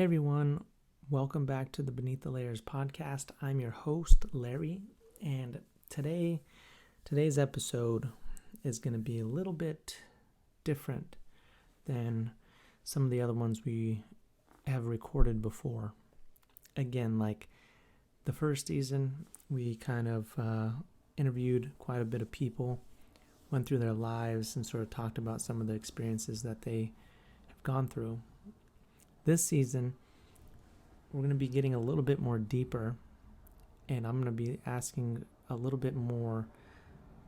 Hey everyone, welcome back to the Beneath the Layers podcast. I'm your host, Larry, and today's episode is going to be a little bit different than some of the other ones we have recorded before. Again, like the first season, we kind of interviewed quite a bit of people, went through their lives, and sort of talked about some of the experiences that they have gone through. This season, we're going to be getting a little bit more deeper, and I'm going to be asking a little bit more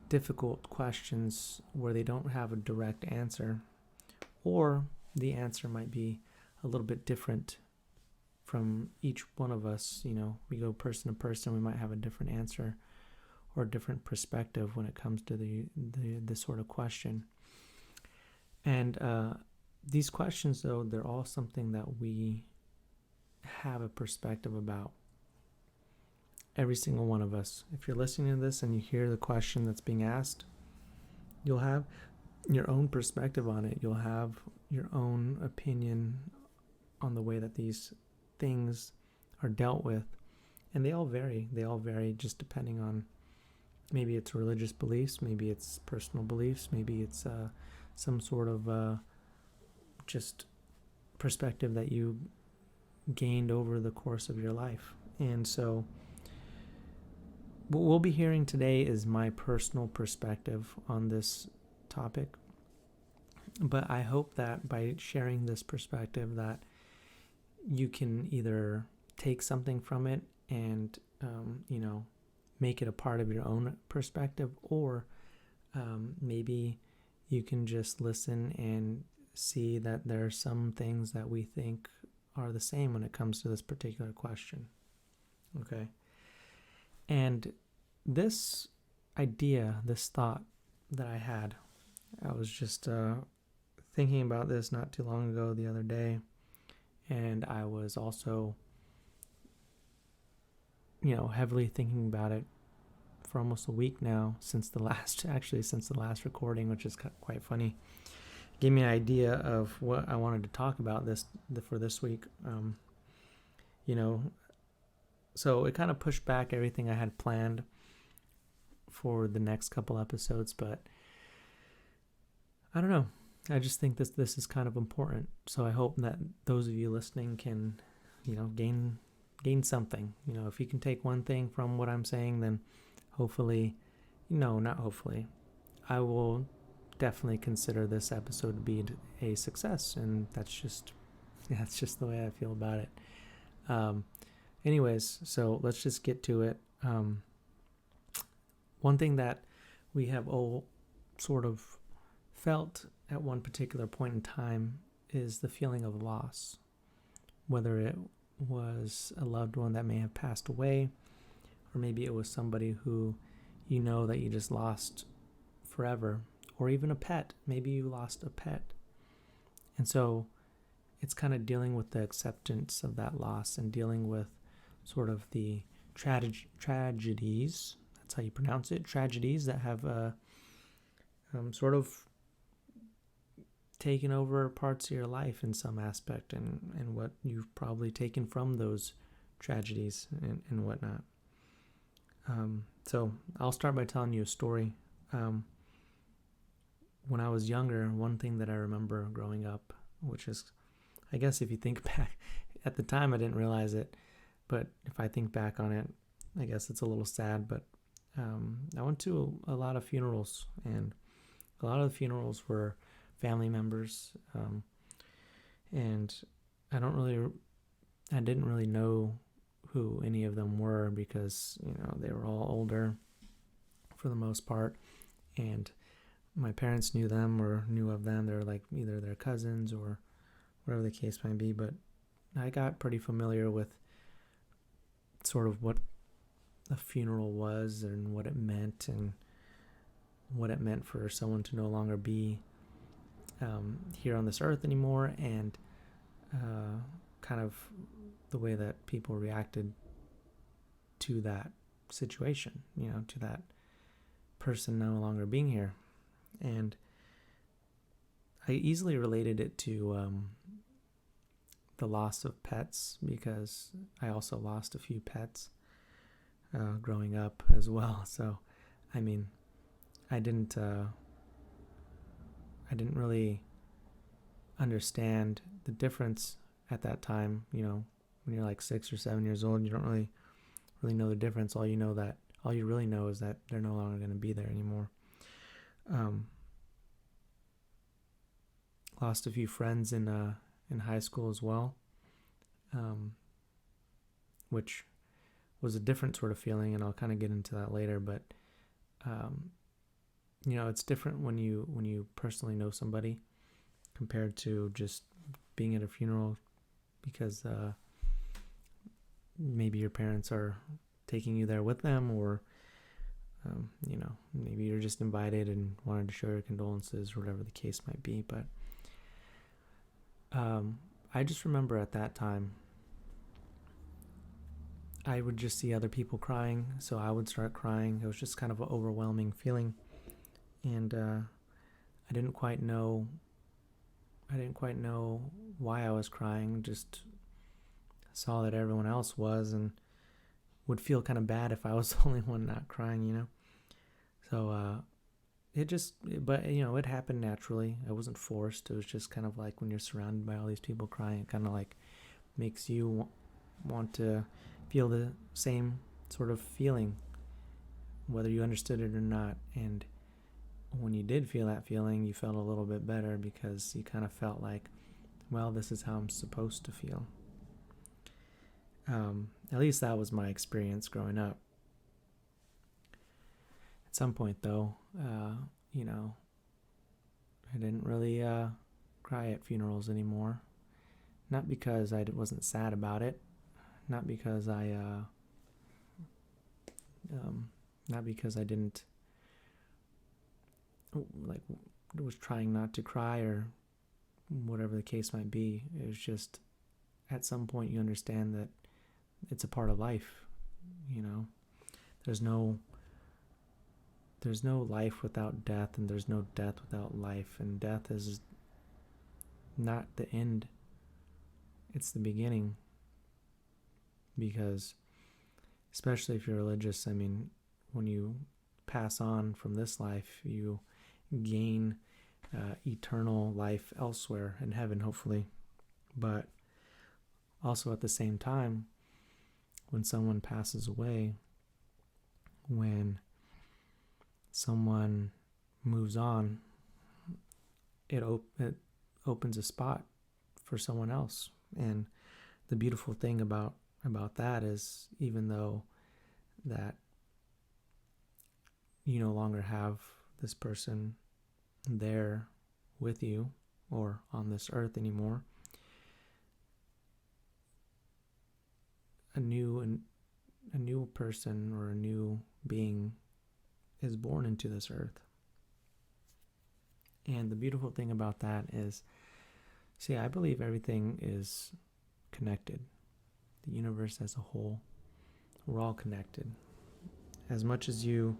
difficult questions where they don't have a direct answer, or the answer might be a little bit different from each one of us. You know, we go person to person, we might have a different answer or a different perspective when it comes to the sort of question. And these questions, though, they're all something that we have a perspective about. Every single one of us. If you're listening to this and you hear the question that's being asked, you'll have your own perspective on it. You'll have your own opinion on the way that these things are dealt with. And they all vary. They all vary just depending on, maybe it's religious beliefs, maybe it's personal beliefs, maybe it's some sort of just perspective that you gained over the course of your life. And so what we'll be hearing today is my personal perspective on this topic. But I hope that by sharing this perspective that you can either take something from it and, make it a part of your own perspective, or maybe you can just listen and see that there are some things that we think are the same when it comes to this particular question. Okay. And this idea, this thought that I had, I was just thinking about this not too long ago the other day. And I was also, heavily thinking about it for almost a week now since the last recording, which is quite funny. Gave me an idea of what I wanted to talk about for this week. So it kind of pushed back everything I had planned for the next couple episodes, but I don't know. I just think this is kind of important. So I hope that those of you listening can, gain something. If you can take one thing from what I'm saying, then hopefully, not hopefully, I will definitely consider this episode to be a success, and that's just the way I feel about it. Anyways, so let's just get to it. One thing that we have all sort of felt at one particular point in time is the feeling of loss, whether it was a loved one that may have passed away, or maybe it was somebody who that you just lost forever, or even a pet. Maybe you lost a pet. And so it's kind of dealing with the acceptance of that loss and dealing with sort of the tragedies, that's how you pronounce it, tragedies that have sort of taken over parts of your life in some aspect, and what you've probably taken from those tragedies and whatnot. So I'll start by telling you a story. When I was younger, one thing that I remember growing up, which is, I guess if you think back, at the time I didn't realize it, but if I think back on it, I guess it's a little sad, but I went to a lot of funerals, and a lot of the funerals were family members, and I didn't really know who any of them were, because they were all older for the most part, and my parents knew them or knew of them. They're like either their cousins or whatever the case might be, but I got pretty familiar with sort of what a funeral was and what it meant for someone to no longer be here on this earth anymore, and kind of the way that people reacted to that situation, to that person no longer being here. And I easily related it to the loss of pets, because I also lost a few pets growing up as well. So, I mean, I didn't really understand the difference at that time. When you're like 6 or 7 years old, you don't really know the difference. All you really know is that they're no longer going to be there anymore. Lost a few friends in high school as well, which was a different sort of feeling, and I'll kind of get into that later. But it's different when you personally know somebody compared to just being at a funeral, because maybe your parents are taking you there with them, or maybe you're just invited and wanted to show your condolences, or whatever the case might be. But I just remember at that time, I would just see other people crying, so I would start crying. It was just kind of an overwhelming feeling, and I didn't quite know why I was crying. Just saw that everyone else was, and would feel kind of bad if I was the only one not crying, So it happened naturally. I wasn't forced. It was just kind of like when you're surrounded by all these people crying, it kind of like makes you want to feel the same sort of feeling, whether you understood it or not. And when you did feel that feeling, you felt a little bit better, because you kind of felt like, well, this is how I'm supposed to feel. At least that was my experience growing up. At some point, though, I didn't really cry at funerals anymore. Not because I wasn't sad about it, not because I didn't was trying not to cry, or whatever the case might be. It was just, at some point you understand that it's a part of life. There's no life without death, and there's no death without life, and death is not the end, it's the beginning. Because especially if you're religious, when you pass on from this life, you gain eternal life elsewhere, in heaven, hopefully. But also at the same time, when someone passes away, when someone moves on, it opens a spot for someone else. And the beautiful thing about that is, even though that you no longer have this person there with you or on this earth anymore, a new person or a new being is born into this earth. And the beautiful thing about that is, I believe everything is connected. The universe as a whole, we're all connected. As much as you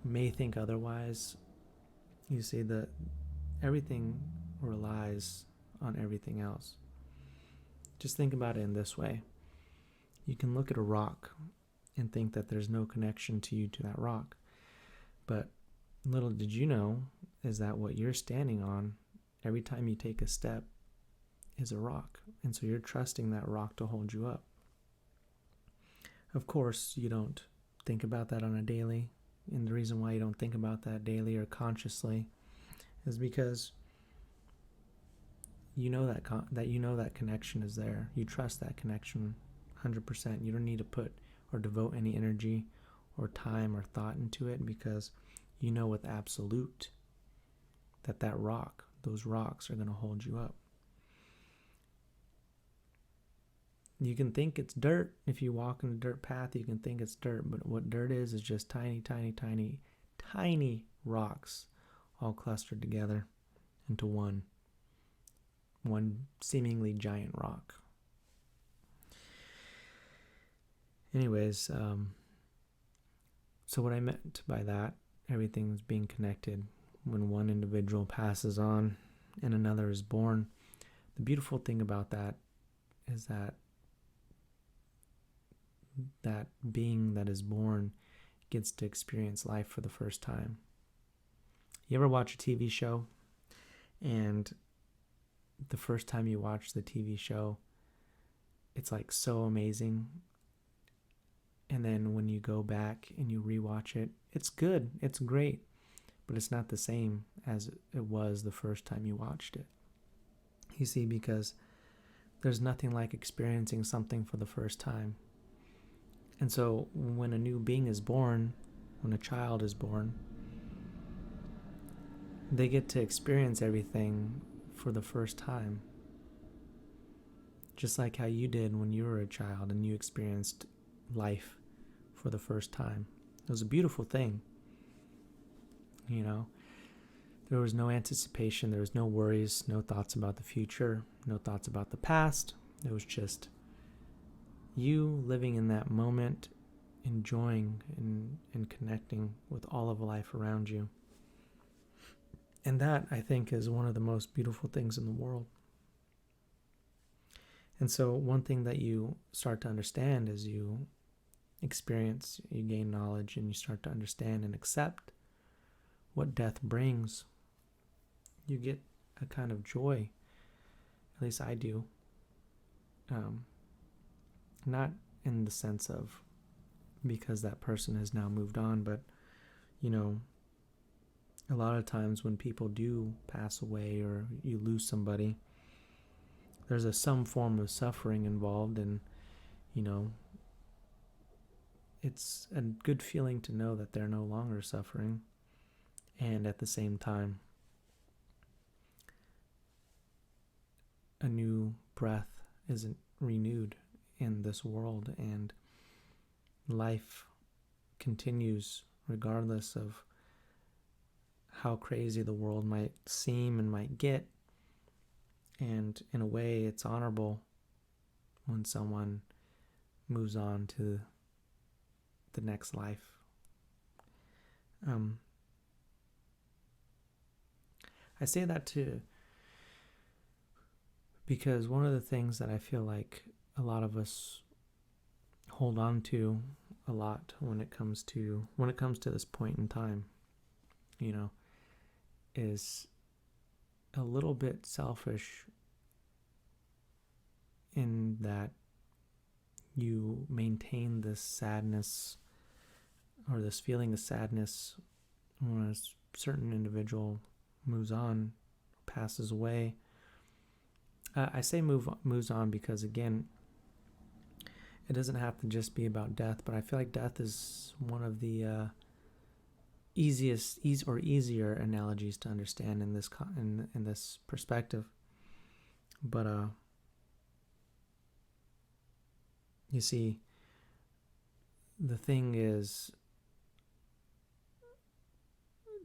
may think otherwise, you see that everything relies on everything else. Just think about it in this way. You can look at a rock and think that there's no connection to you to that rock. But little did you know is that what you're standing on every time you take a step is a rock. And so you're trusting that rock to hold you up. Of course, you don't think about that on a daily. And the reason why you don't think about that daily or consciously is because you know that connection is there. You trust that connection 100%. You don't need to put or devote any energy or time or thought into it, because you know with absolute that those rocks are going to hold you up. You can think it's dirt. If you walk in a dirt path, you can think it's dirt, but what dirt is just tiny, tiny, tiny, tiny rocks all clustered together into one seemingly giant rock. Anyways, so what I meant by that, everything's being connected. When one individual passes on and another is born, the beautiful thing about that is that that being that is born gets to experience life for the first time. You ever watch a TV show and the first time you watch the TV show, it's like so amazing. And then when you go back and you rewatch it, it's good, it's great, but it's not the same as it was the first time you watched it. You see, because there's nothing like experiencing something for the first time. And so when a new being is born, when a child is born, they get to experience everything for the first time. Just like how you did when you were a child and you experienced life for the first time. It was a beautiful thing. You know, there was no anticipation, there was no worries, no thoughts about the future, no thoughts about the past. It was just you living in that moment, enjoying and connecting with all of life around you. And that, I think, is one of the most beautiful things in the world. And so one thing that you start to understand as you experience, you gain knowledge, and you start to understand and accept what death brings, you get a kind of joy. At least I do. Not in the sense of because that person has now moved on, but, you know, a lot of times when people do pass away or you lose somebody, there's some form of suffering involved, and, you know, it's a good feeling to know that they're no longer suffering, and at the same time, a new breath isn't renewed in this world, and life continues regardless of how crazy the world might seem and might get. And in a way, it's honorable when someone moves on to the next life. I say that because one of the things that I feel like a lot of us hold on to a lot when it comes to this point in time, you know, is a little bit selfish in that you maintain this sadness or this feeling of sadness when a certain individual moves on, passes away. I say moves on because, again, it doesn't have to just be about death, but I feel like death is one of the easier analogies to understand in this perspective. But you see, the thing is,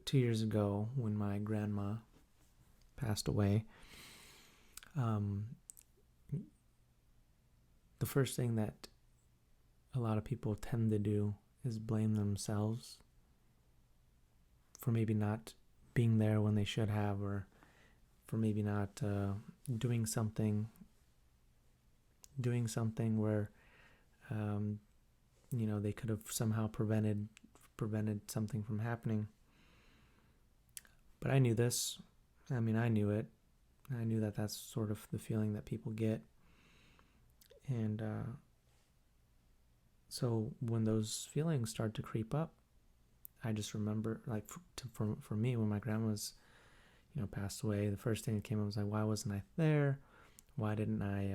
2 years ago when my grandma passed away, the first thing that a lot of people tend to do is blame themselves for maybe not being there when they should have, or for maybe not doing something where they could have somehow prevented something from happening. But I knew this. I knew it. I knew that that's sort of the feeling that people get. And so when those feelings start to creep up, I just remember, like, for me, when my grandma was, passed away, the first thing that came up was like, why wasn't I there? Why didn't I,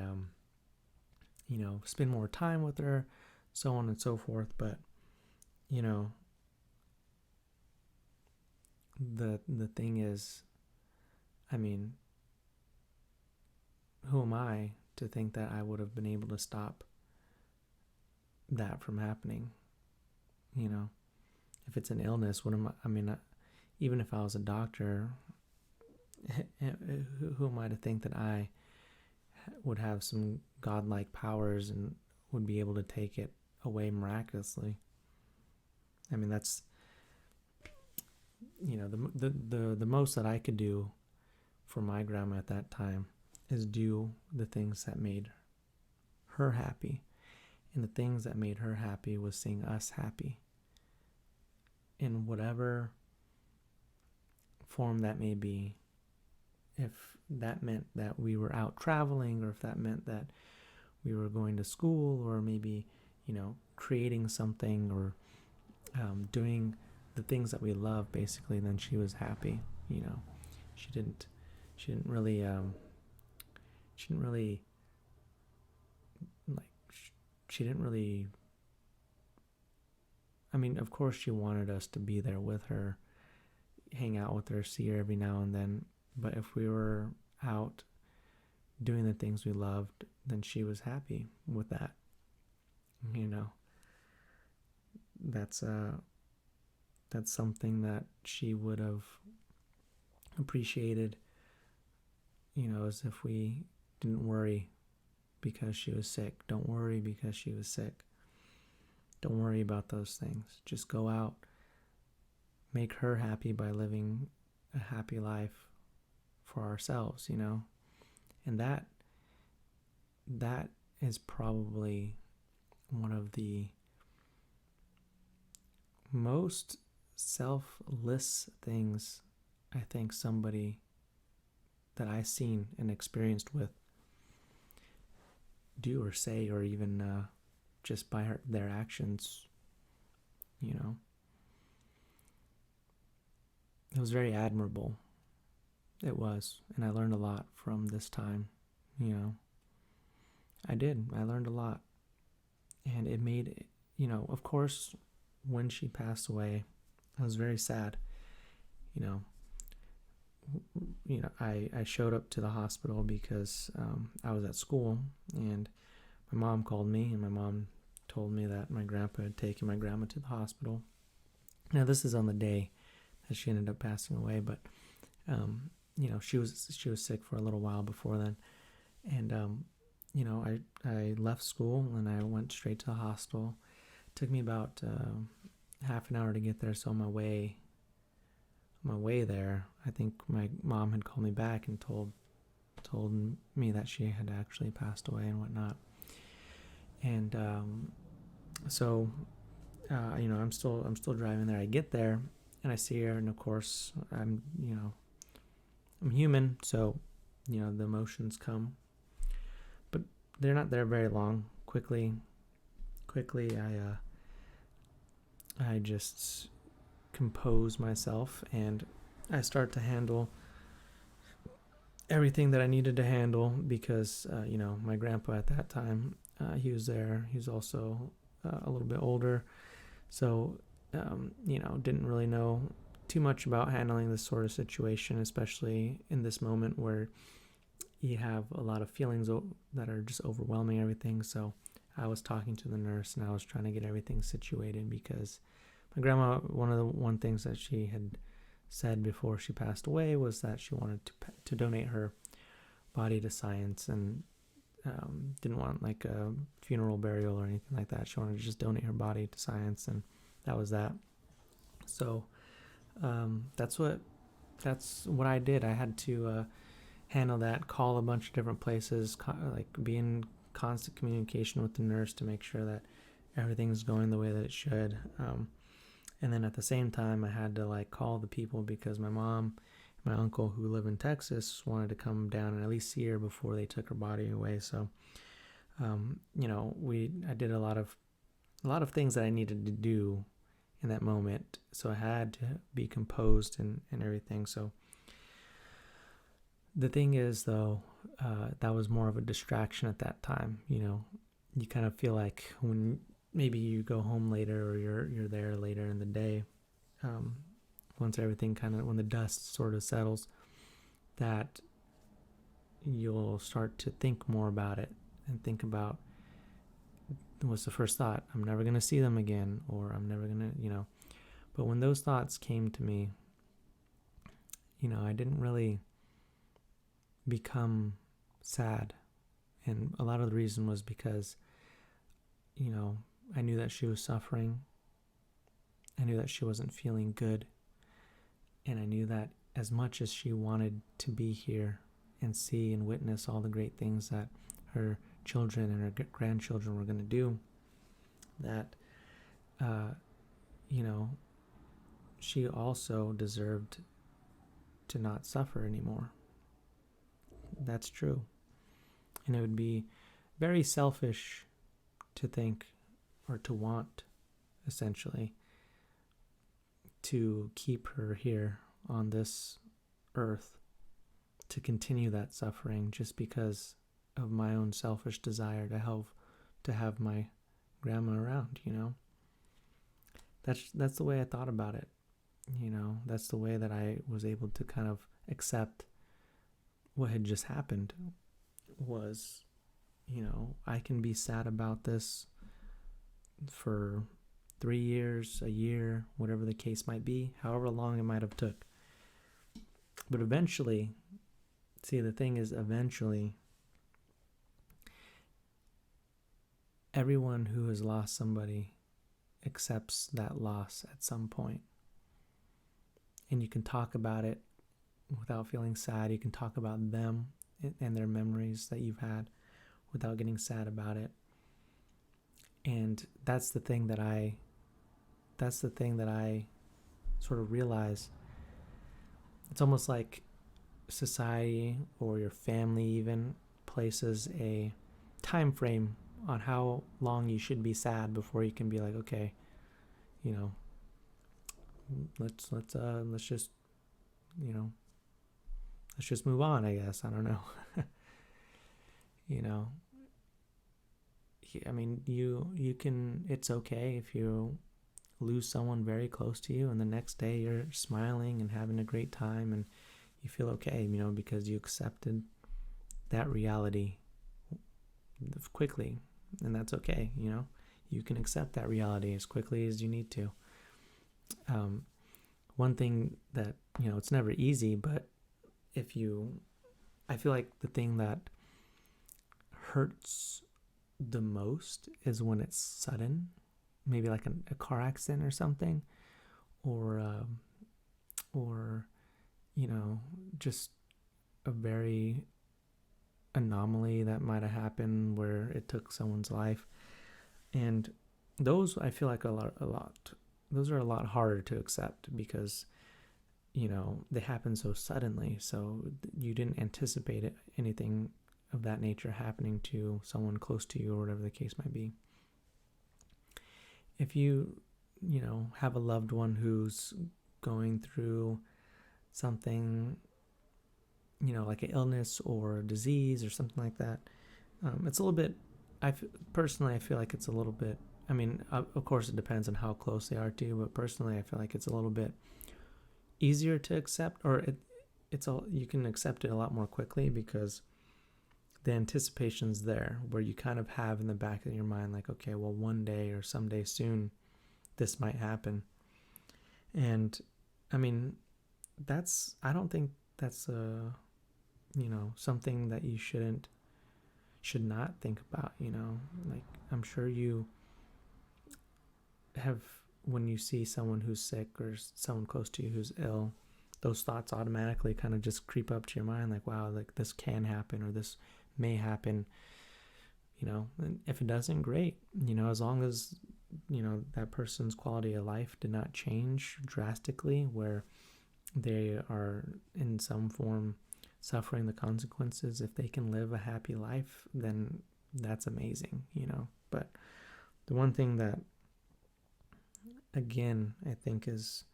spend more time with her? So on and so forth. But, the thing is, who am I to think that I would have been able to stop that from happening? If it's an illness, what am I? Even if I was a doctor, who am I to think that I would have some godlike powers and would be able to take it away miraculously? That's the most that I could do for my grandma at that time is do the things that made her happy. And the things that made her happy was seeing us happy. In whatever form that may be. If that meant that we were out traveling, or if that meant that we were going to school, or maybe, creating something, or doing the things that we love, basically, then she was happy. She didn't really I mean, of course she wanted us to be there with her, hang out with her, see her every now and then, but if we were out doing the things we loved, then she was happy with that. That's something that she would have appreciated, as if we didn't worry because she was sick. Don't worry because she was sick. Don't worry about those things. Just go out, make her happy by living a happy life for ourselves, And that is probably one of the most selfless things I think somebody that I've seen and experienced with do or say, or even just by their actions. It was very admirable. It was, and I learned a lot from this time. I learned a lot, and it made, of course, when she passed away, I was very sad. I showed up to the hospital because I was at school, and my mom called me, and my mom told me that my grandpa had taken my grandma to the hospital. Now, this is on the day that she ended up passing away, but she was sick for a little while before then, and I left school and I went straight to the hospital. It took me about half an hour to get there, so on my way there, I think my mom had called me back and told me that she had actually passed away and whatnot. And so I'm still driving there. I get there and I see her, and of course I'm human, so the emotions come, but they're not there very long. Quickly I just compose myself, and I start to handle everything that I needed to handle, because my grandpa at that time, he was there. He was also a little bit older, so didn't really know too much about handling this sort of situation, especially in this moment where you have a lot of feelings that are just overwhelming everything. So I was talking to the nurse, and I was trying to get everything situated, because my grandma, one things that she had said before she passed away was that she wanted to donate her body to science, and didn't want like a funeral burial or anything like that. She wanted to just donate her body to science, and that was that. So that's what I did. I had to handle that, call a bunch of different places, be in constant communication with the nurse to make sure that everything's going the way that it should. And then at the same time, I had to call the people, because my mom and my uncle, who live in Texas, wanted to come down and at least see her before they took her body away. So, I did a lot of things that I needed to do in that moment. So I had to be composed and everything. So the thing is, though, that was more of a distraction at that time. You kind of feel like when maybe you go home later, or you're there later in the day, once everything when the dust sort of settles, that you'll start to think more about it, and think about, what's the first thought? I'm never going to see them again, or I'm never going to, But when those thoughts came to me, I didn't really become sad. And a lot of the reason was because, I knew that she was suffering. I knew that she wasn't feeling good. And I knew that as much as she wanted to be here and see and witness all the great things that her children and her grandchildren were going to do, that, she also deserved to not suffer anymore. That's true. And it would be very selfish to think, or to want, essentially, to keep her here on this earth, to continue that suffering just because of my own selfish desire to have my grandma around. That's the way I thought about it. That's the way that I was able to kind of accept what had just happened. Was, I can be sad about this for 3 years, a year, whatever the case might be, however long it might have took. But eventually, the thing is, eventually, everyone who has lost somebody accepts that loss at some point. And you can talk about it without feeling sad. You can talk about them and their memories that you've had without getting sad about it. And that's the thing that I sort of realize. It's almost like society, or your family even, places a time frame on how long you should be sad before you can be like, okay, let's just move on, I guess. I don't know. I mean, you can, it's okay if you lose someone very close to you and the next day you're smiling and having a great time and you feel okay, because you accepted that reality quickly, and that's okay. You can accept that reality as quickly as you need to. One thing that, it's never easy, but I feel like the thing that hurts the most is when it's sudden, maybe like a car accident or something, or just a very anomaly that might have happened where it took someone's life. And those, I feel like those are a lot harder to accept because, they happen so suddenly. So you didn't anticipate anything of that nature happening to someone close to you, or whatever the case might be. If you, have a loved one who's going through something, like an illness or a disease or something like that, it's a little bit, personally, I feel like it's a little bit, I mean, of course it depends on how close they are to you, but personally I feel like it's a little bit easier to accept, or you can accept it a lot more quickly because the anticipation's there, where you kind of have in the back of your mind, like, okay, well, one day or someday soon this might happen. And I mean, I don't think that's something that you should not think about. Like, I'm sure you have, when you see someone who's sick or someone close to you who's ill, those thoughts automatically kind of just creep up to your mind, like, wow, like this can happen, or this may happen. And if it doesn't, great. As long as that person's quality of life did not change drastically, where they are in some form suffering the consequences, if they can live a happy life, then that's amazing. But the one thing that, again, I think is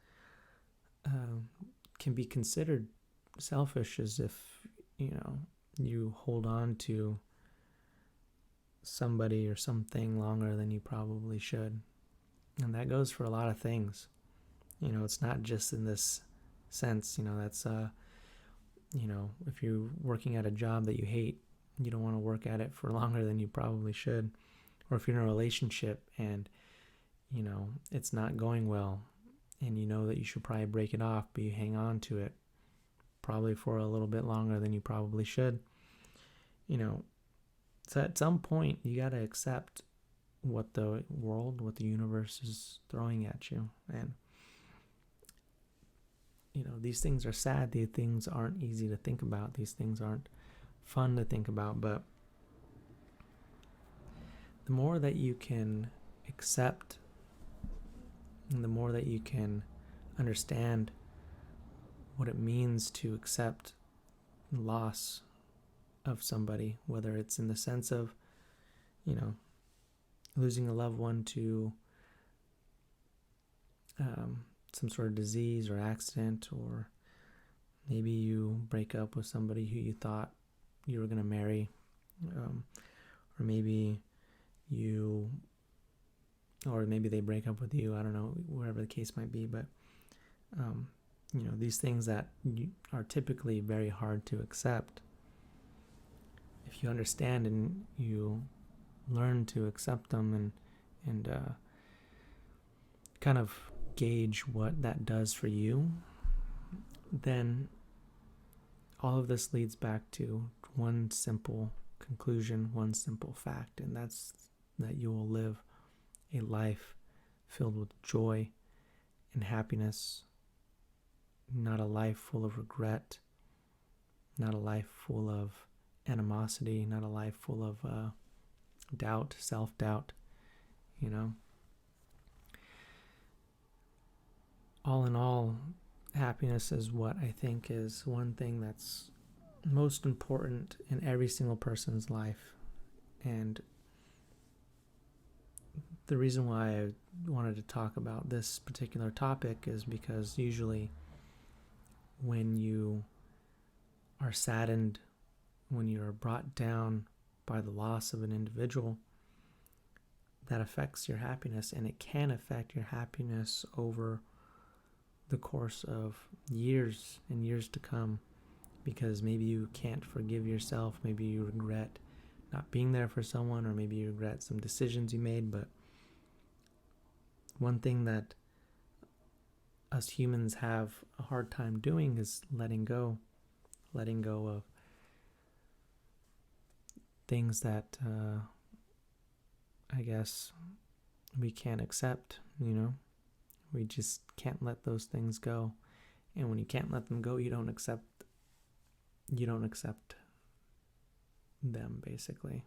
can be considered selfish is if you hold on to somebody or something longer than you probably should. And that goes for a lot of things. It's not just in this sense. That's if you're working at a job that you hate, you don't want to work at it for longer than you probably should. Or if you're in a relationship and it's not going well, and that you should probably break it off, but you hang on to it probably for a little bit longer than you probably should. So at some point you got to accept what the universe is throwing at you. And these things are sad. These things aren't easy to think about. These things aren't fun to think about, but the more that you can accept and the more that you can understand what it means to accept loss of somebody, whether it's in the sense of, losing a loved one to some sort of disease or accident, or maybe you break up with somebody who you thought you were going to marry, or maybe they break up with you. I don't know, whatever the case might be, but these things that are typically very hard to accept, if you understand and you learn to accept them and kind of gauge what that does for you, then all of this leads back to one simple conclusion, one simple fact, and that's that you will live a life filled with joy and happiness, not a life full of regret, not a life full of animosity, not a life full of doubt, self-doubt, All in all, happiness is what I think is one thing that's most important in every single person's life. And the reason why I wanted to talk about this particular topic is because usually when you are saddened, when you are brought down by the loss of an individual, that affects your happiness, and it can affect your happiness over the course of years and years to come, because maybe you can't forgive yourself, maybe you regret not being there for someone, or maybe you regret some decisions you made. But one thing that us humans have a hard time doing is letting go of things that I guess we can't accept. We just can't let those things go. And when you can't let them go, you don't accept them, basically,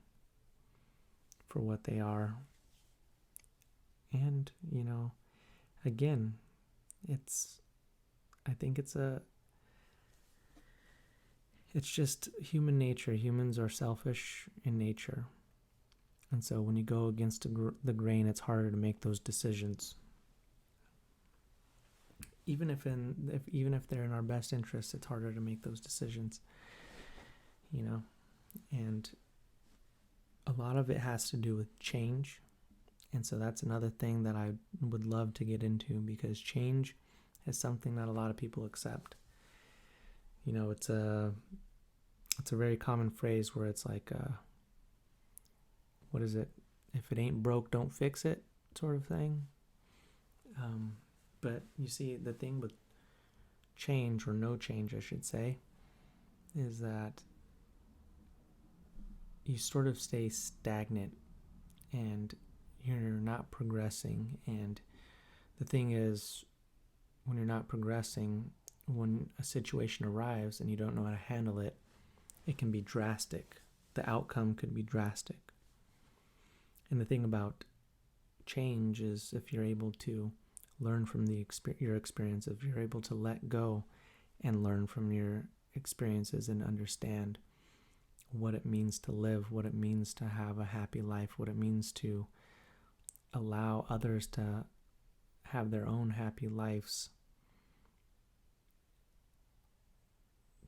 for what they are. And again, I think it's just human nature. Humans are selfish in nature, and so when you go against the grain, it's harder to make those decisions. Even if they're in our best interests, it's harder to make those decisions. And a lot of it has to do with change. And so that's another thing that I would love to get into, because change is something that a lot of people accept. It's a very common phrase where it's like, what is it? If it ain't broke, don't fix it, sort of thing. But you see, the thing with change, or no change, I should say, is that you sort of stay stagnant and you're not progressing. And the thing is, when you're not progressing, when a situation arrives and you don't know how to handle it, it can be drastic. The outcome could be drastic. And the thing about change is, if you're able to learn from your experience, if you're able to let go and learn from your experiences and understand what it means to live, what it means to have a happy life, what it means to allow others to have their own happy lives,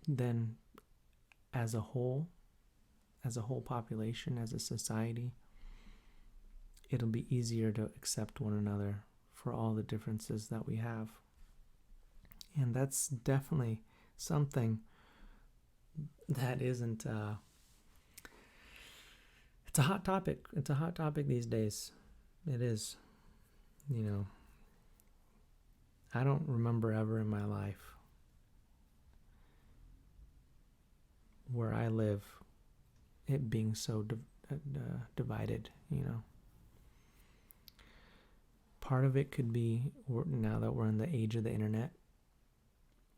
then as a whole population, as a society, it'll be easier to accept one another for all the differences that we have. And that's definitely something that isn't it's a hot topic. It's a hot topic these days. It is. I don't remember ever in my life where I live it being so divided. Part of it could be, now that we're in the age of the internet,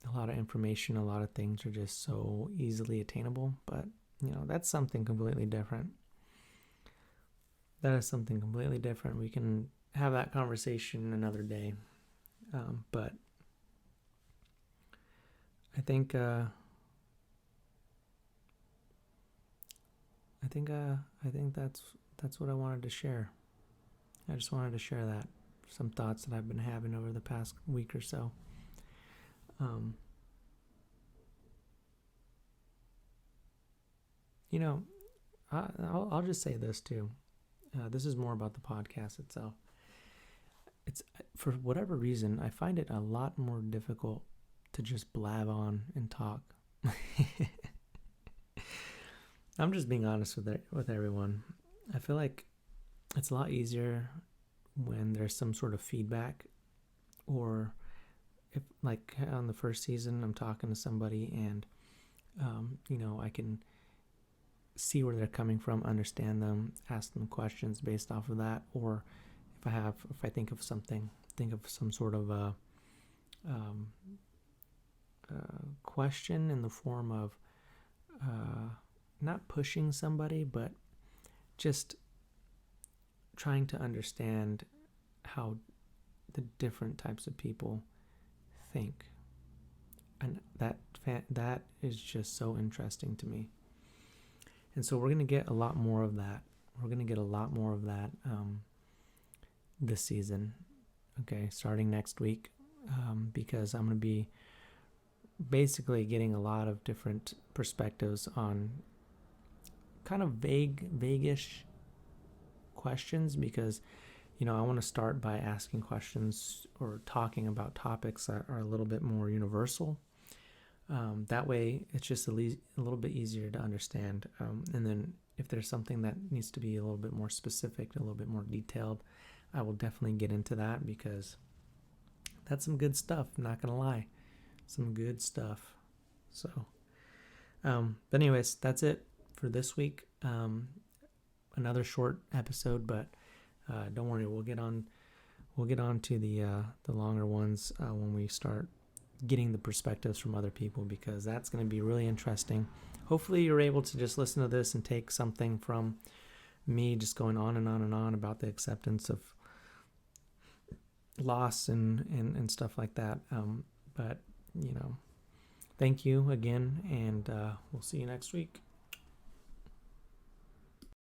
a lot of information, a lot of things are just so easily attainable. But that's something completely different. That is something completely different. We can have that conversation another day. But I think that's what I wanted to share. I just wanted to share that, some thoughts that I've been having over the past week or so. Um, you know, I'll just say this too. This is more about the podcast itself. It's, for whatever reason, I find it a lot more difficult to just blab on and talk. I'm just being honest with everyone. I feel like it's a lot easier when there's some sort of feedback, or if, like on the first season, I'm talking to somebody and I can see where they're coming from, understand them, ask them questions based off of that. Or if I think of something, think of some sort of a question in the form of not pushing somebody, but just trying to understand how the different types of people think. And that is just so interesting to me. And so we're going to get a lot more of that. This season, okay, starting next week, because I'm going to be basically getting a lot of different perspectives on kind of vaguish questions, because I want to start by asking questions or talking about topics that are a little bit more universal. That way it's just a little bit easier to understand, and then if there's something that needs to be a little bit more specific, a little bit more detailed, I will definitely get into that, because that's some good stuff, I'm not gonna lie. Some good stuff. So but anyways, that's it for this week. Another short episode, but don't worry, we'll get on to the longer ones when we start getting the perspectives from other people, because that's going to be really interesting. Hopefully you're able to just listen to this and take something from me just going on and on and on about the acceptance of loss and stuff like that. But thank you again, and we'll see you next week.